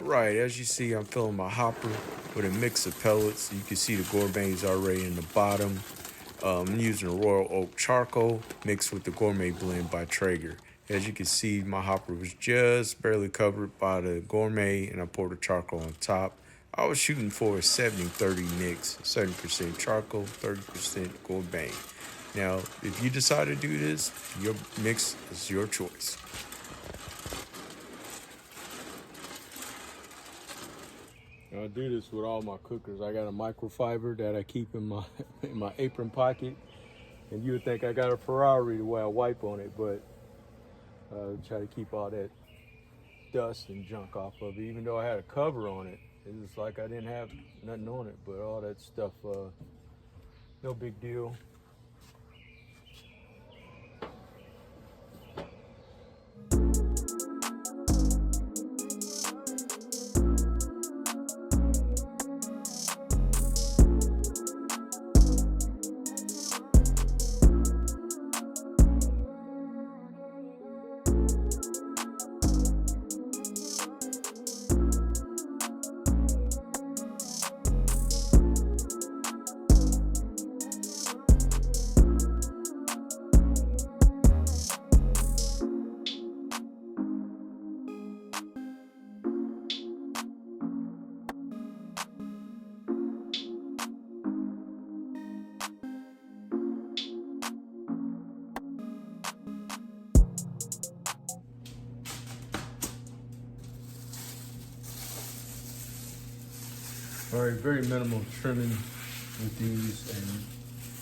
Right, as you see, I'm filling my hopper with a mix of pellets. You can see the gourmet's already in the bottom. I'm using Royal Oak charcoal mixed with the gourmet blend by Traeger. As you can see, my hopper was just barely covered by the gourmet and I poured the charcoal on top. I was shooting for a 70-30 mix, 70% charcoal, 30% gourmet. Now, if you decide to do this, your mix is your choice. I do this with all my cookers. I got a microfiber that I keep in my in my apron pocket, and you would think I got a Ferrari the way I wipe on it, but try to keep all that dust and junk off of it. Even though I had a cover on it, it's like I didn't have nothing on it, but all that stuff, no big deal. All right, very minimal trimming with these, and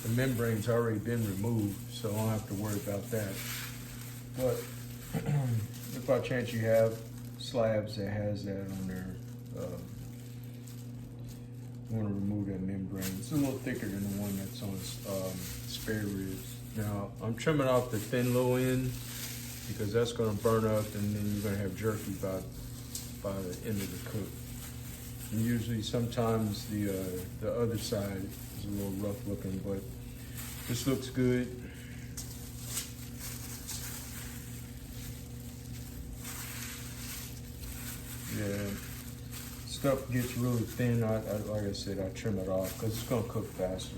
the membrane's already been removed, so I don't have to worry about that. But if by chance you have slabs that has that on there, you want to remove that membrane. It's a little thicker than the one that's on spare ribs. Now, I'm trimming off the thin low end because that's going to burn up, and then you're going to have jerky by the end of the cook. And usually, sometimes the other side is a little rough looking, but this looks good. Yeah, stuff gets really thin. Like I said, I trim it off because it's gonna cook faster.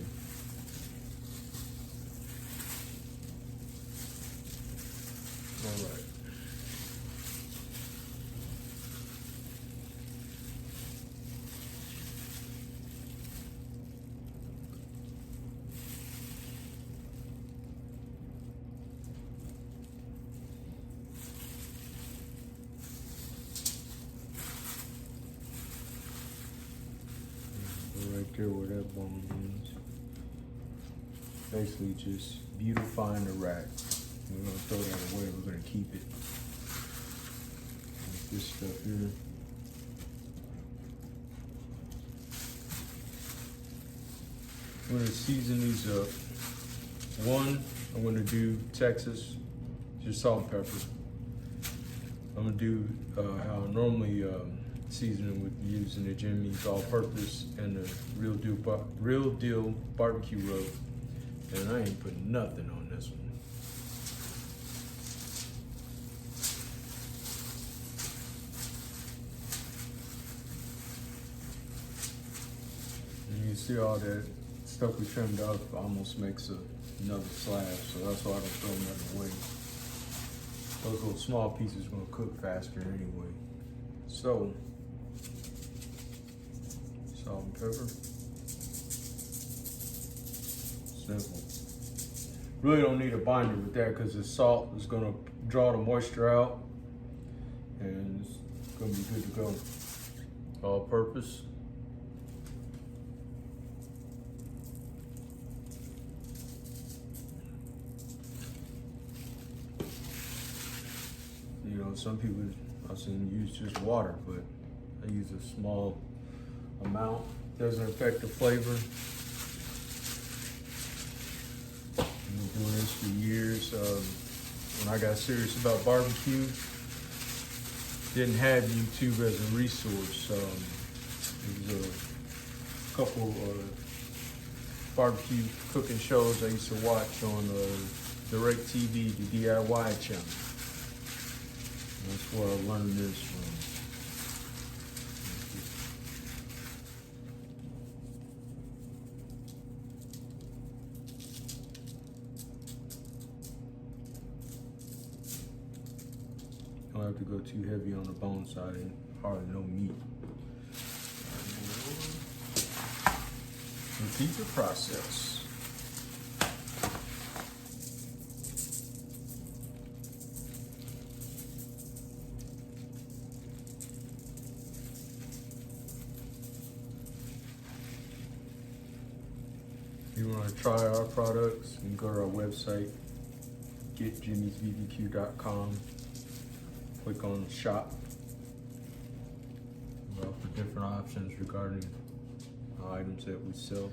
All right. Right there where that bone is. Basically just beautifying the rack. We're gonna throw that away, we're gonna keep it. Like this stuff here. I'm gonna season these up. One, I'm gonna do Texas, just salt and pepper. I'm gonna do how I normally season it with using the Jimmy's all-purpose and the real deal barbecue rub. And I ain't putting nothing on this one. And you see all that stuff we trimmed up almost makes another slab, so that's why I don't throw nothing away. Those little small pieces are gonna cook faster anyway. So, salt and pepper. Simple. Really don't need a binder with that because the salt is gonna draw the moisture out and it's gonna be good to go. All purpose. You know, some people I've seen use just water, but I use a small amount. Doesn't affect the flavor. I've been doing this for years. When I got serious about barbecue, didn't have YouTube as a resource. There was a couple barbecue cooking shows I used to watch on Direct TV, the DIY channel. That's where I learned this from. go too heavy on the bone side and hardly no meat. Repeat the process. If you want to try our products, you can go to our website, getjimmysbbq.com, click on shop. We offer different options regarding the items that we sell.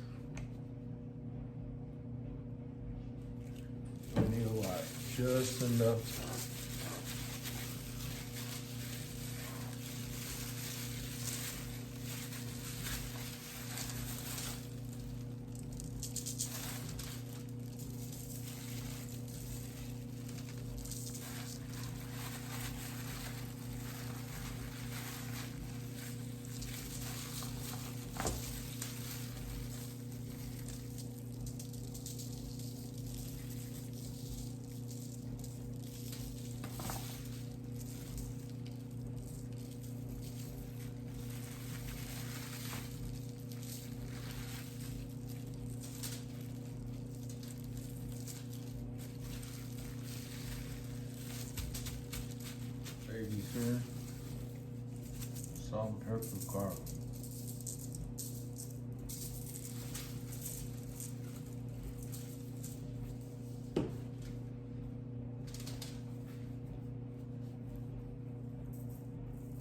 I need a lot, just enough. Baby's here. Salt and pepper, garlic.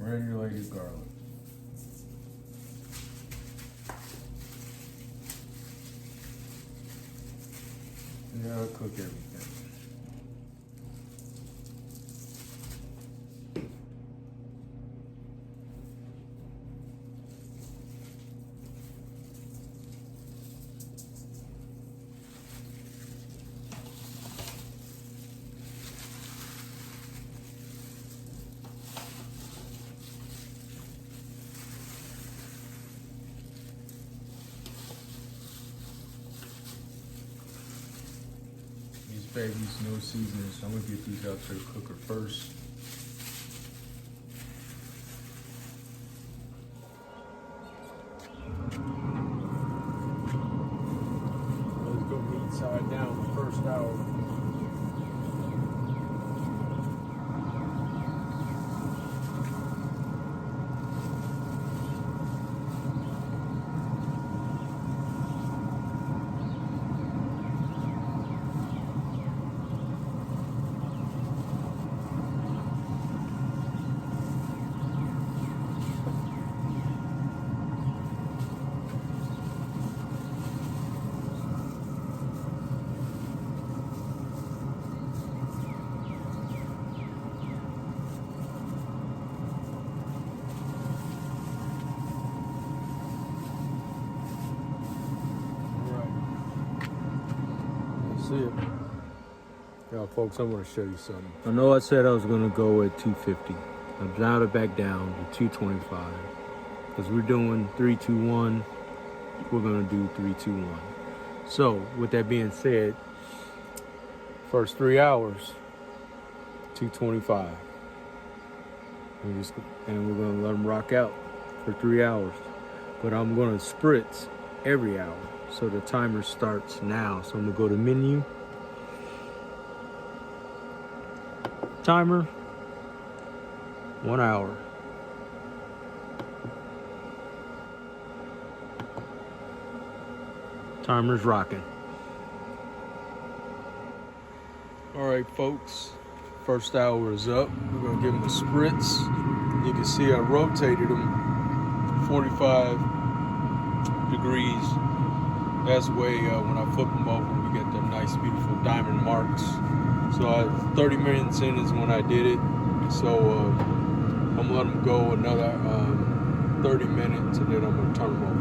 Granulated garlic. Yeah, I'll cook everything. Babies, no seasoning, so I'm gonna get these out to the cooker first. Let's go meat side down the first hour. It. Yeah, folks, I'm going to show you something. I know I said I was going to go at 250. I'm now to back down to 225 because we're doing 3-2-1. We're going to do 3-2-1. So, with that being said, first 3 hours, 225. And we're going to let them rock out for 3 hours. But I'm going to spritz every hour. So the timer starts now. So I'm gonna go to menu. Timer, 1 hour. Timer's rocking. All right, folks, first hour is up. We're gonna give them a spritz. You can see I rotated them 45 degrees. That's way when I flip them over, we get them nice, beautiful diamond marks. So 30 minutes in is when I did it. So I'm gonna let them go another 30 minutes and then I'm gonna turn them over.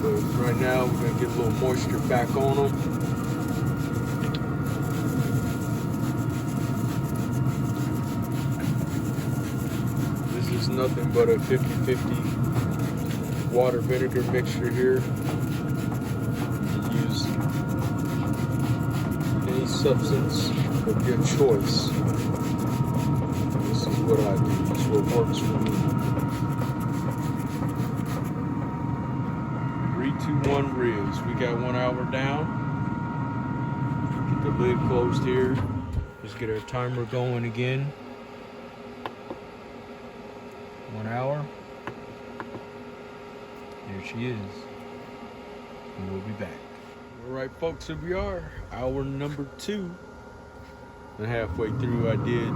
But right now, we're gonna get a little moisture back on them. This is nothing but a 50-50 water vinegar mixture here. Use any substance of your choice. This is what I do. That's what works for me. 3, 2, 1 ribs. We got 1 hour down. Get the lid closed here. Let's get our timer going again. 1 hour. There she is. And we'll be back. All right, folks, here we are. Hour number 2. And halfway through, I did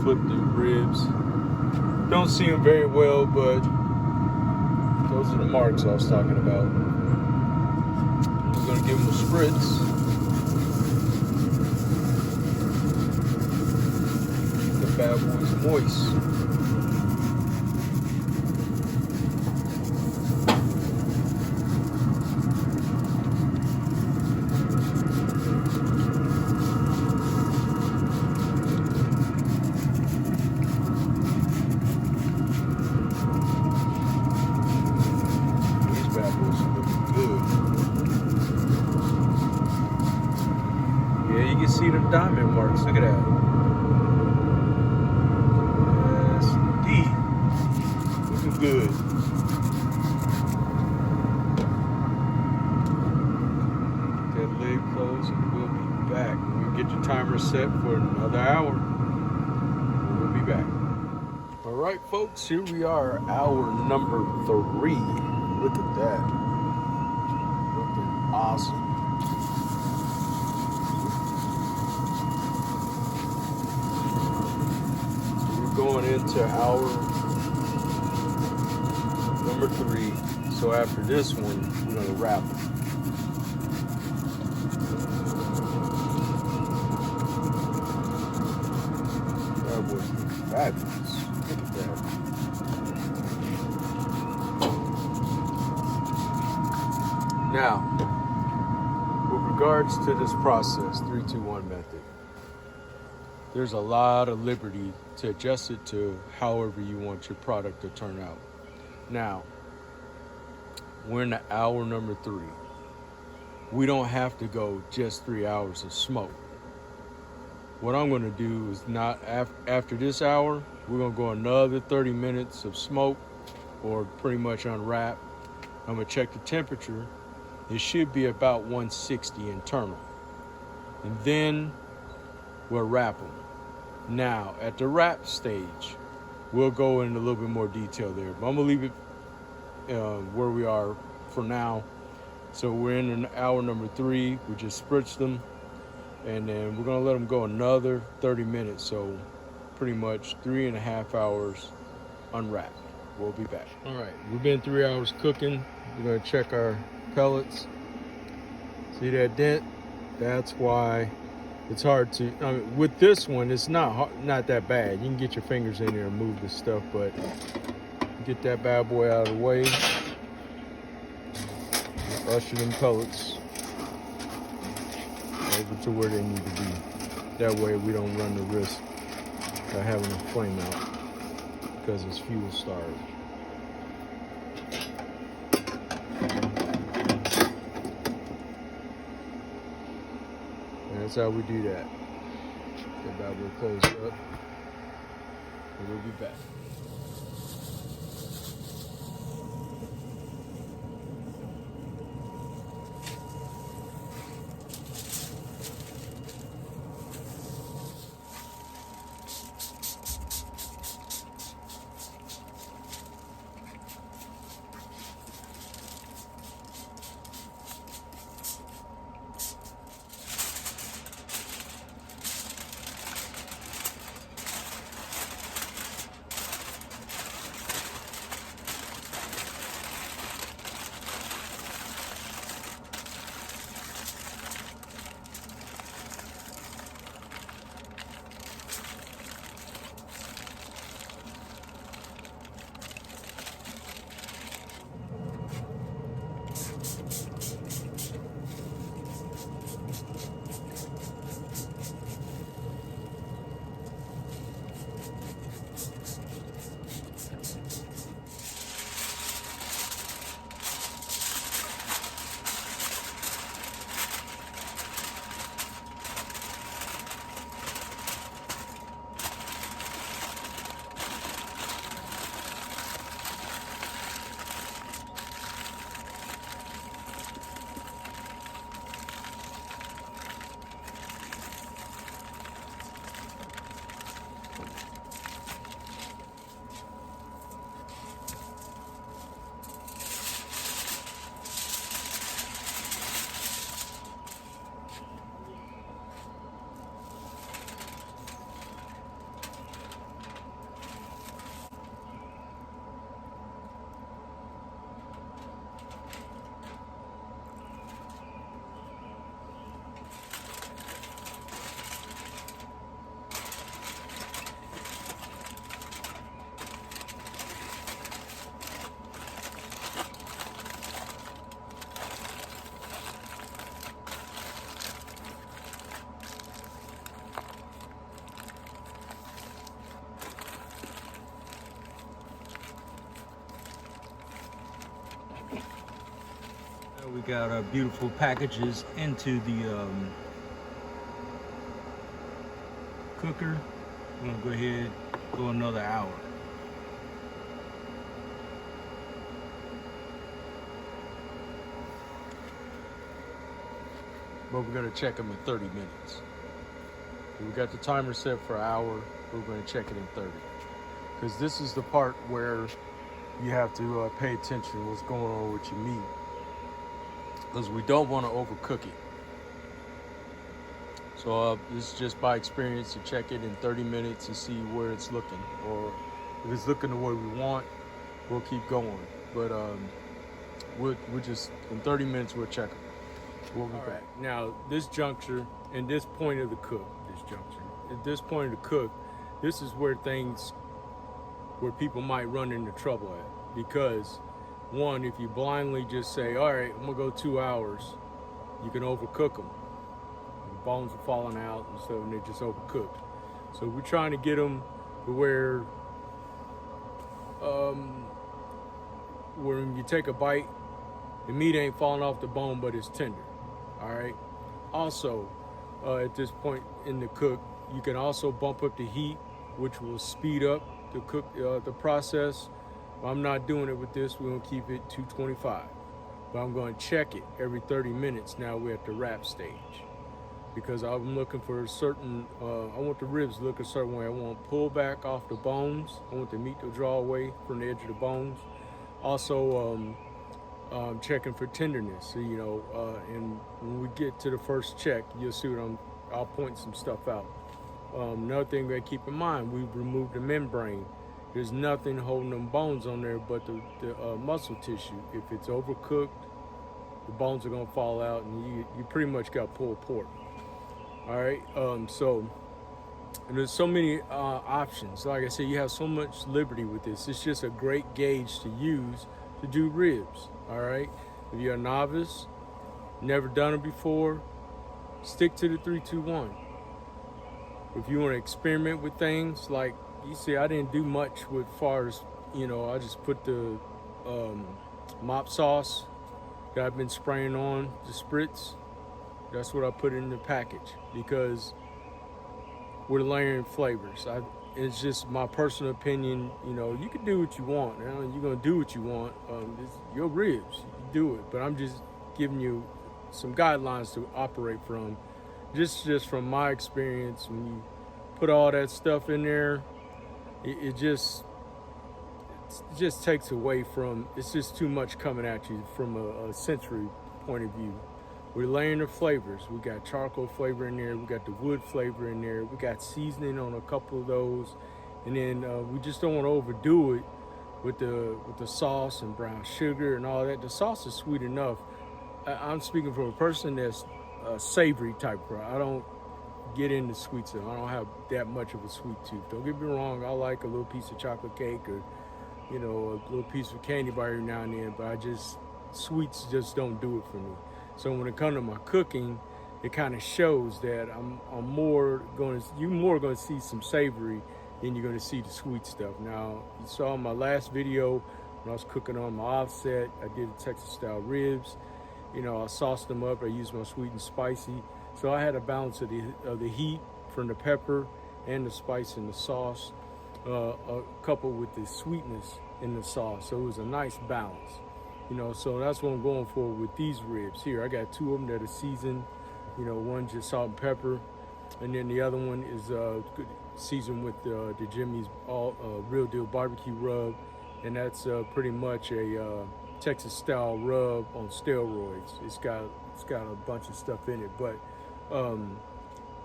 flip the ribs. Don't see them very well, but those are the marks I was talking about. We're gonna give them a spritz. The bad boy's moist. Yeah, you can see them diamond marks. Look at that. Yes, indeed. Looking good. Get that lid closed and we'll be back. We'll get your timer set for another hour. We'll be back. All right, folks, here we are, hour number 3. Look at that. Looking awesome. Going into hour number 3. So after this one, we're gonna wrap it. That was fabulous. Look at that. Now, with regards to this process, 3, 2, 1 method, there's a lot of liberty to adjust it to however you want your product to turn out. Now, we're in the hour number 3. We don't have to go just 3 hours of smoke. What I'm gonna do is not, after this hour, we're gonna go another 30 minutes of smoke or pretty much unwrap. I'm gonna check the temperature. It should be about 160 internal. And then we'll wrap them. Now, at the wrap stage, we'll go into a little bit more detail there. But I'm gonna leave it where we are for now. So we're in hour number 3. We just spritzed them, and then we're gonna let them go another 30 minutes. So pretty much 3.5 hours unwrapped. We'll be back. All right, we've been 3 hours cooking. We're gonna check our pellets. See that dent? That's why it's hard to, I mean, with this one, it's not that bad. You can get your fingers in there and move this stuff, but get that bad boy out of the way. Usher them pellets over to where they need to be. That way we don't run the risk of having a flame out because it's fuel starved. And that's how we do that. Get that boy closed up. And we'll be back. We got our beautiful packages into the cooker. We're gonna go ahead, go another hour. But we're gonna check them in 30 minutes. We got the timer set for an hour. We're gonna check it in 30. Because this is the part where you have to pay attention to what's going on with your meat. Because we don't want to overcook it. So this is just by experience to check it in 30 minutes and see where it's looking. Or if it's looking the way we want, we'll keep going. But we'll just, in 30 minutes, we'll check them. We'll be back. Now, this juncture and this point of the cook, at this point of the cook, this is where people might run into trouble at. Because, one, if you blindly just say, all right, I'm going to go 2 hours, you can overcook them. The bones are falling out and stuff, and they're just overcooked. So we're trying to get them to where when you take a bite, the meat ain't falling off the bone, but it's tender. All right. Also, at this point in the cook, you can also bump up the heat, which will speed up the process. I'm not doing it with this. We're gonna keep it 225, but I'm going to check it every 30 minutes. Now we're at the wrap stage because I'm looking for a certain. I want the ribs to look a certain way. I want pull back off the bones. I want the meat to draw away from the edge of the bones. Also, checking for tenderness. So, and when we get to the first check, you'll see what I'll point some stuff out. Another thing we gotta keep in mind, we've removed the membrane. There's nothing holding them bones on there but the muscle tissue. If it's overcooked, the bones are gonna fall out, and you pretty much got pulled pork. All right. So and there's so many options. Like I said, you have so much liberty with this. It's just a great gauge to use to do ribs. All right. If you're a novice, never done it before, stick to the 3-2-1. If you want to experiment with things, like you see, I didn't do much with far as, I just put the mop sauce that I've been spraying on the spritz. That's what I put in the package because we're layering flavors. It's just my personal opinion. You can do what you want. You're going to do what you want. It's your ribs. You do it. But I'm just giving you some guidelines to operate from. Just from my experience, when you put all that stuff in there, it just takes away from, it's just too much coming at you from a sensory point of view. We're layering the flavors. We got charcoal flavor in there. We got the wood flavor in there. We got seasoning on a couple of those. And then we just don't want to overdo it with the sauce and brown sugar and all that. The sauce is sweet enough. I'm speaking from a person that's a savory type. I don't get into sweet stuff. I don't have that much of a sweet tooth. Don't get me wrong. I like a little piece of chocolate cake or, a little piece of candy bar every now and then. But sweets just don't do it for me. So when it comes to my cooking, it kind of shows that you're more going to see some savory than you're going to see the sweet stuff. Now, you saw my last video when I was cooking on my offset, I did the Texas style ribs. I sauced them up. I used my sweet and spicy. So I had a balance of the heat from the pepper and the spice in the sauce, coupled with the sweetness in the sauce. So it was a nice balance. So that's what I'm going for with these ribs here. I got two of them that are seasoned. One just salt and pepper, and then the other one is seasoned with the Jimmy's Real Deal barbecue rub, and that's pretty much a Texas style rub on steroids. It's got a bunch of stuff in it, but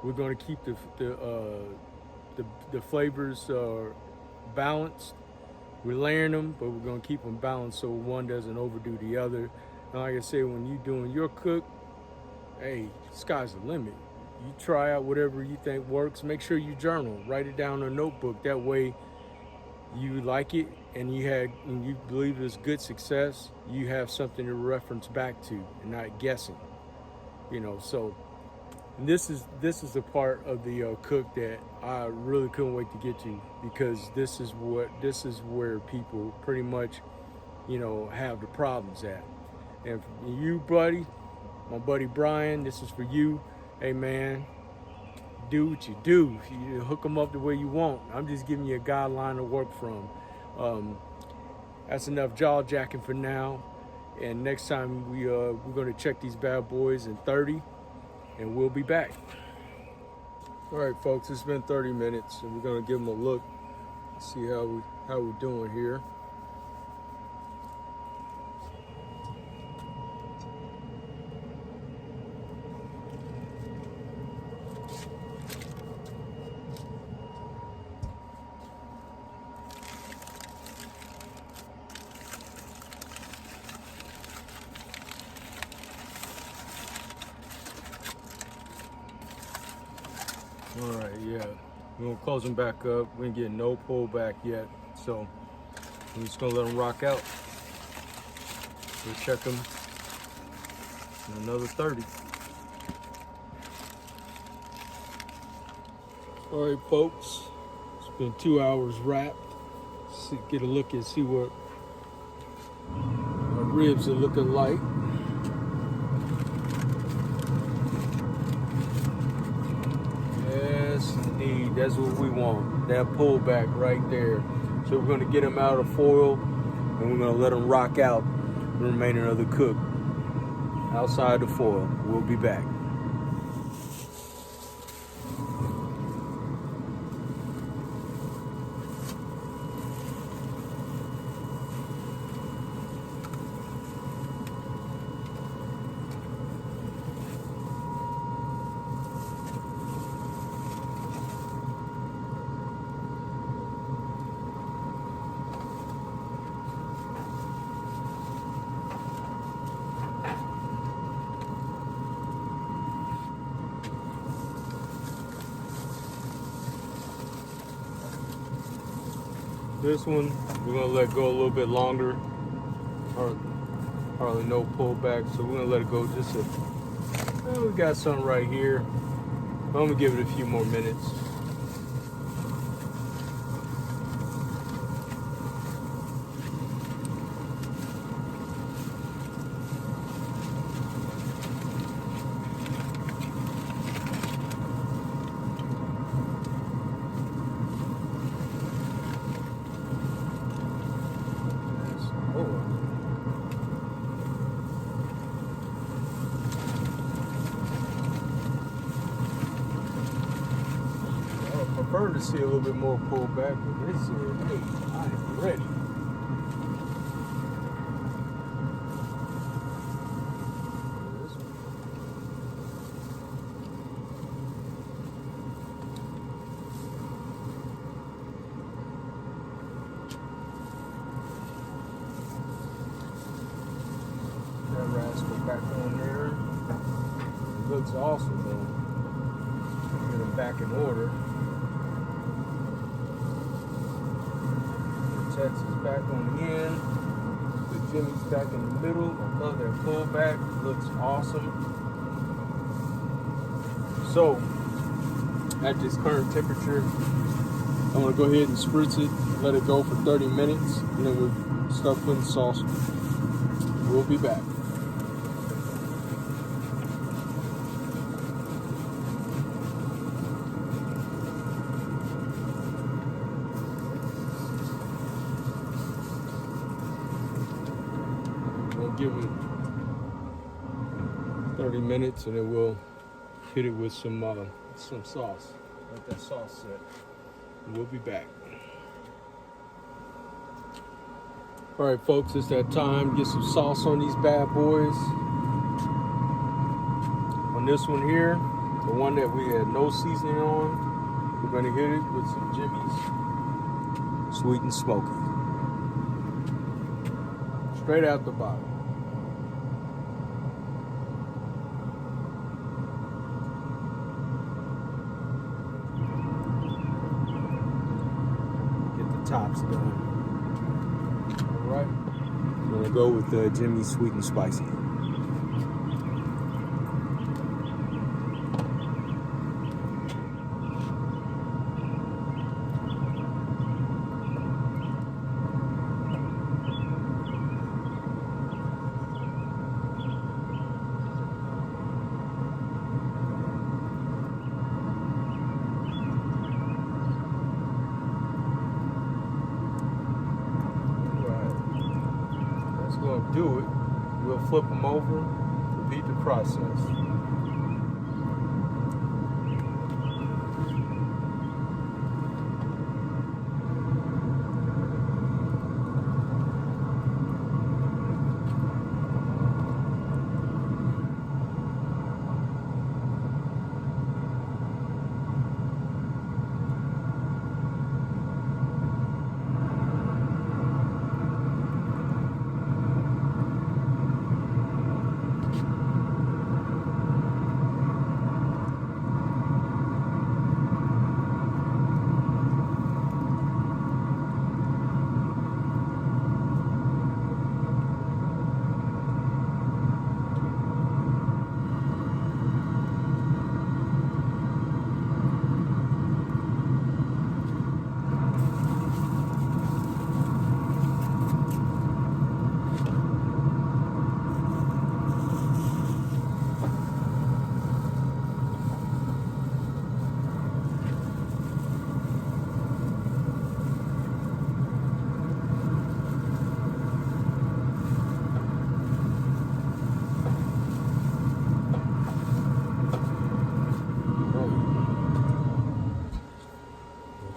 we're going to keep the flavors balanced. We're layering them, but we're going to keep them balanced so one doesn't overdo the other. And like I say, when you're doing your cook, hey, sky's the limit. You try out whatever you think works. Make sure you journal. Write it down in a notebook. That way you like it and you believe it's good success, you have something to reference back to and not guessing. So this is the part of the cook that I really couldn't wait to get to, because this is where people pretty much have the problems at. And for you, buddy, my buddy Brian, this is for you. Hey, man, do what you do. You hook them up the way you want. I'm just giving you a guideline to work from. That's enough jaw jacking for now. And next time we're going to check these bad boys in 30, and we'll be back. All right, folks, it's been 30 minutes, and we're going to give them a look, see how we're doing here. All right, yeah, we're gonna close them back up. We ain't getting no pullback yet, so I'm just gonna let them rock out. We'll check them in another 30. All right, folks, it's been 2 hours wrapped. Get a look and see what our ribs are looking like. Yes, indeed, that's what we want. That pullback right there. So we're gonna get them out of foil, and we're gonna let them rock out the remainder of the cook outside the foil. We'll be back. This one, we're gonna let go a little bit longer. Hardly no pullback, so we're gonna let it go just we got something right here. I'm gonna give it a few more minutes. I prefer to see a little bit more pullback, but this is, hey, I am ready. That rascal back on there. It looks awesome though. Get them back in order. Texas back on the end. The Jimmy's back in the middle. I love that pullback. It looks awesome. So, at this current temperature, I'm gonna go ahead and spritz it, let it go for 30 minutes, and then we'll start putting sauce. We'll be back. Give it 30 minutes, and then we'll hit it with some sauce. Let that sauce set. And we'll be back. All right, folks, it's that time. Get some sauce on these bad boys. On this one here, the one that we had no seasoning on, we're gonna hit it with some Jimmy's Sweet and Smoky. Straight out the bottle. Tops done. All right, I'm gonna go with Jimmy's Sweet and Spicy. we're gonna do it. We'll flip them over, repeat the process.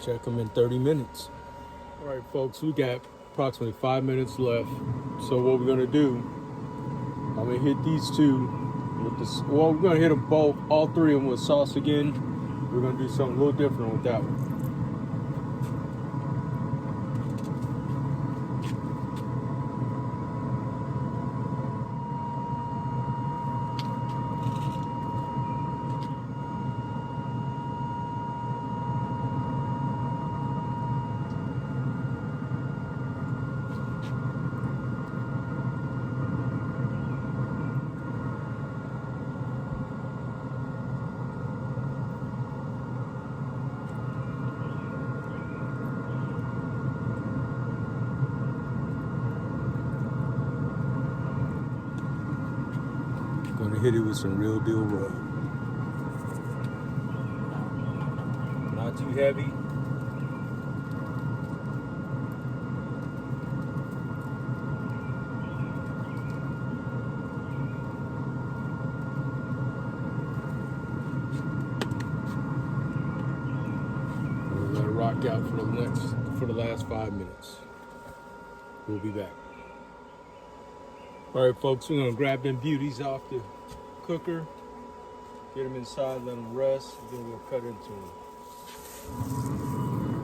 Check them in 30 minutes. All right, folks, we got approximately 5 minutes left. So what we're gonna do, I'm gonna hit these two with this. Well, we're gonna hit them both, all three of them with sauce again. We're gonna do something a little different with that one. Gonna hit it with some real deal rub. Not too heavy. We're gonna rock out for the last 5 minutes. We'll be back. All right, folks, we're gonna grab them beauties off the cooker, get them inside, let them rest, and then we'll cut into them.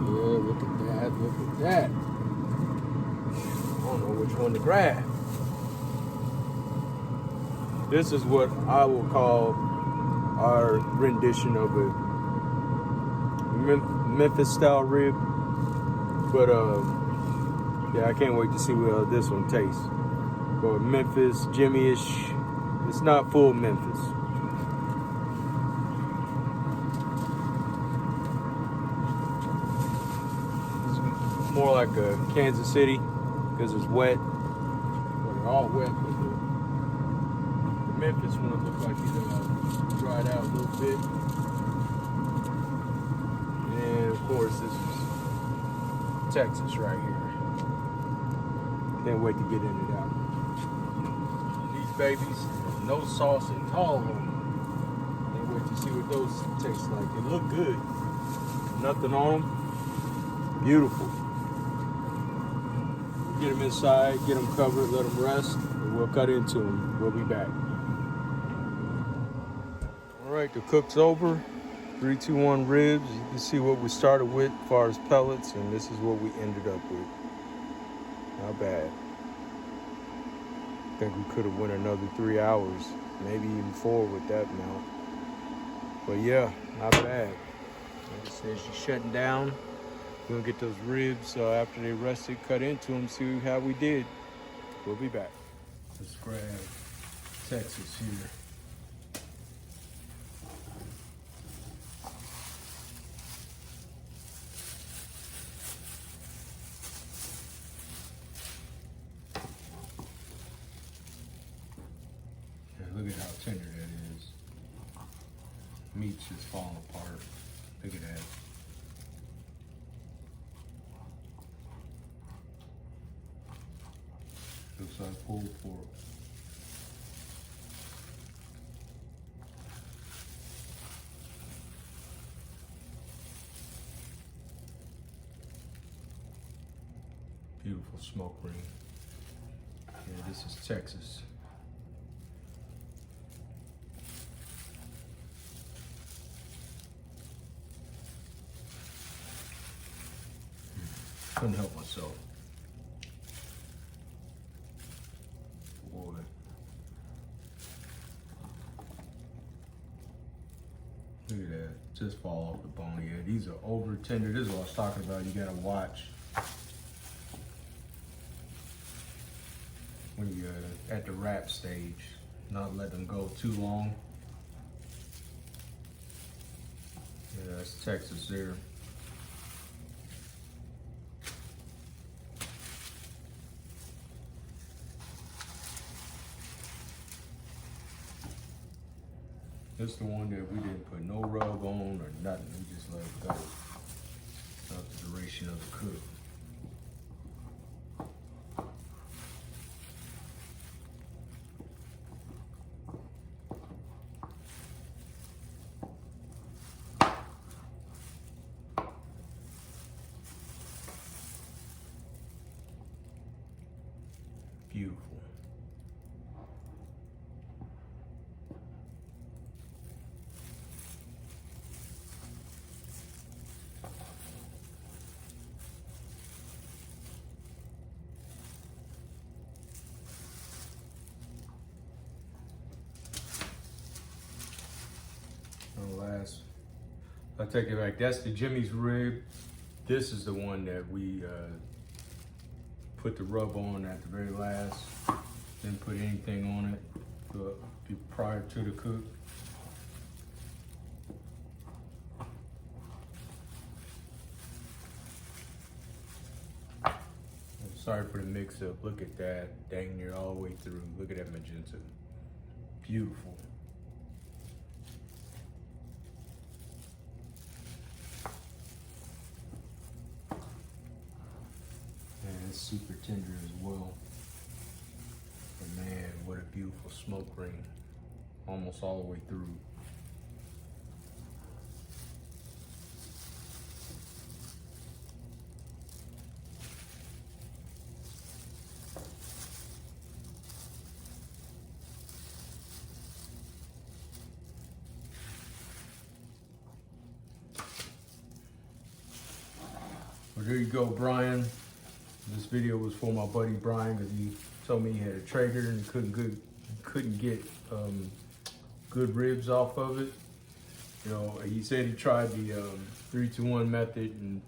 Yeah, look at that, look at that. I don't know which one to grab. This is what I will call our rendition of a Memphis style rib. But yeah, I can't wait to see what this one tastes. But Memphis, Jimmy-ish, it's not full Memphis. It's more like a Kansas City because it's wet. Well, they're all wet, but the Memphis one looks like it's dried out a little bit. And of course, this is Texas right here. Can't wait to get into that one. These babies, no sauce at all on them. Can't wait to see what those taste like. They look good. Nothing on them. Beautiful. Get them inside, get them covered, let them rest, and we'll cut into them. We'll be back. All right, the cook's over. 3, 2, 1 ribs. You can see what we started with as far as pellets, and this is what we ended up with. Not bad. I think we could have went another 3 hours, maybe even 4 with that amount. But yeah, not bad. Like I said, she's shutting down. We're gonna get those ribs after they rested, cut into them, see how we did. We'll be back. Let's grab Texas here. Look at how tender that is. Meat's just falling apart. Look at that. Looks like pulled pork. Beautiful smoke ring. Yeah, this is Texas. Couldn't help myself. Boy. Look at that. Just fall off the bone. Yeah, these are over tender. This is what I was talking about. You gotta watch when you're at the wrap stage. Not let them go too long. Yeah, that's Texas there. This is the one that we didn't put no rub on or nothing. We just let it go throughout the duration of the cook. Beautiful. And last, I take it back. That's the Jimmy's rib. This is the one that we put the rub on at the very last. Didn't put anything on it prior to the cook. Sorry for the mix up. Look at that. Dang near all the way through. Look at that magenta. Beautiful. And it's super tender as well. But man, what a beautiful smoke ring. Almost all the way through. Well, there you go, Brian. This video was for my buddy Brian because he told me he had a Treager and couldn't get good ribs off of it. You know, he said he tried the 3-2-1 method and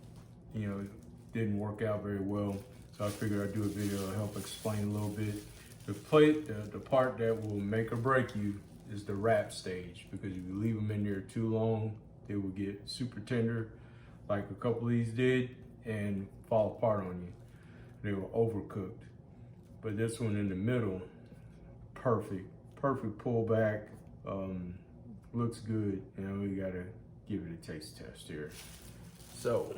it didn't work out very well. So I figured I'd do a video to help explain a little bit. The part that will make or break you is the wrap stage, because if you leave them in there too long, they will get super tender, like a couple of these did, and fall apart on you. They were overcooked. But this one in the middle, perfect pullback, looks good. We gotta give it a taste test here. So,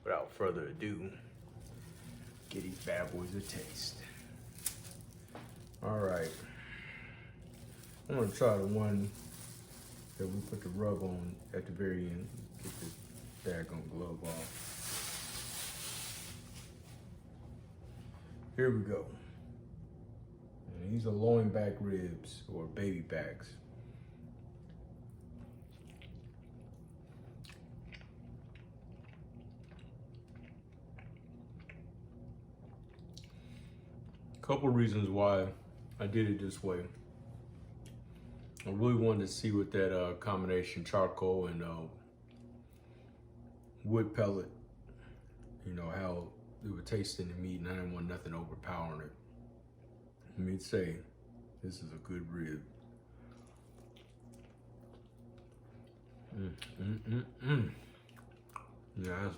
without further ado, get these bad boys a taste. All right, I'm gonna try the one that we put the rub on at the very end. Get the daggone glove off. Here we go. And these are loin back ribs, or baby backs. Couple reasons why I did it this way. I really wanted to see what that combination charcoal and wood pellet, how it would taste in the meat, and I didn't want nothing overpowering it. Let me say, this is a good rib. Yeah.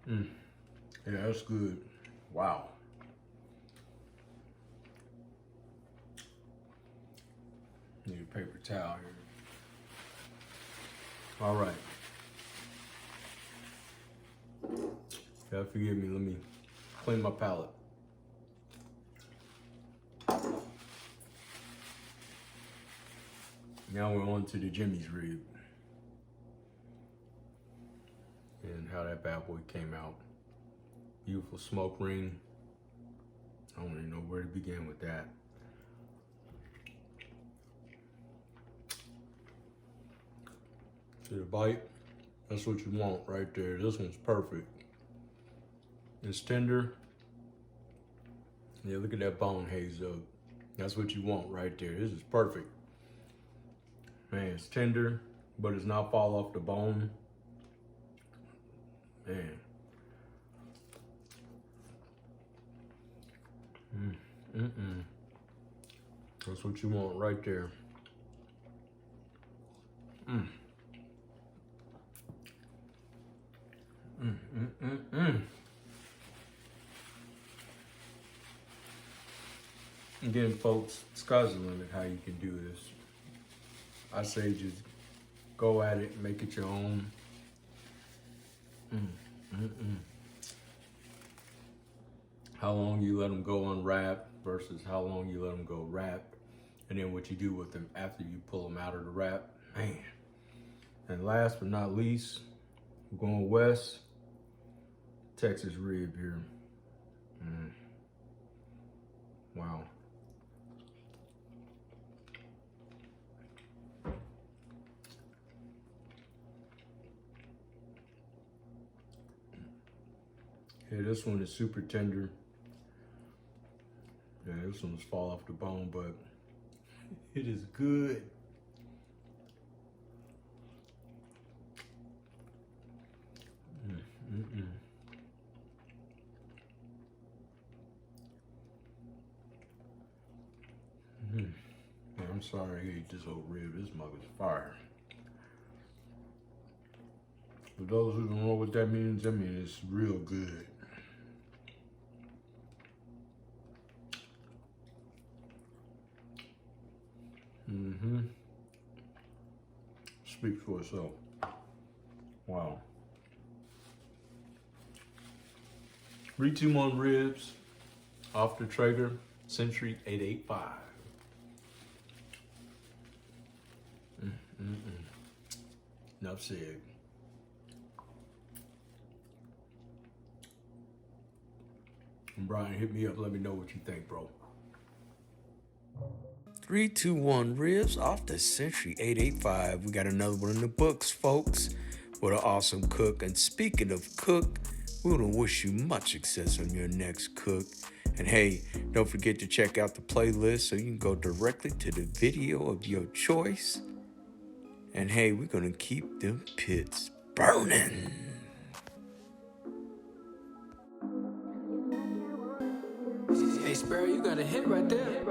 Yeah, that's good. Wow. Need a paper towel here. All right. Yeah, forgive me, let me clean my palate. Now we're on to the Jimmy's rib. And how that bad boy came out. Beautiful smoke ring. I don't even know where to begin with that. See the bite? That's what you want right there. This one's perfect. It's tender. Yeah, look at that bone haze up. That's what you want right there. This is perfect. Man, it's tender, but it's not fall off the bone. Man. That's what you want right there. Again, folks, sky's the limit how you can do this. I say just go at it, make it your own. How long you let them go unwrapped versus how long you let them go wrapped, and then what you do with them after you pull them out of the wrap, man. And last but not least, we're going west, Texas rib here. Wow. Yeah, this one is super tender. Yeah, this one's fall off the bone, but it is good. Yeah, I'm sorry I ate this whole rib. This mug is fire. For those who don't know what that means, I mean it's real good. Speaks for itself. Wow. 321 ribs off the Treager, Century 885. Enough said. And Brian, hit me up. Let me know what you think, bro. 321 ribs off the Century 885. We got another one in the books, folks. What an awesome cook. And speaking of cook, we want to wish you much success on your next cook. And hey, don't forget to check out the playlist so you can go directly to the video of your choice. And hey, we're going to keep them pits burning. Hey, Sparrow, you got a hit right there.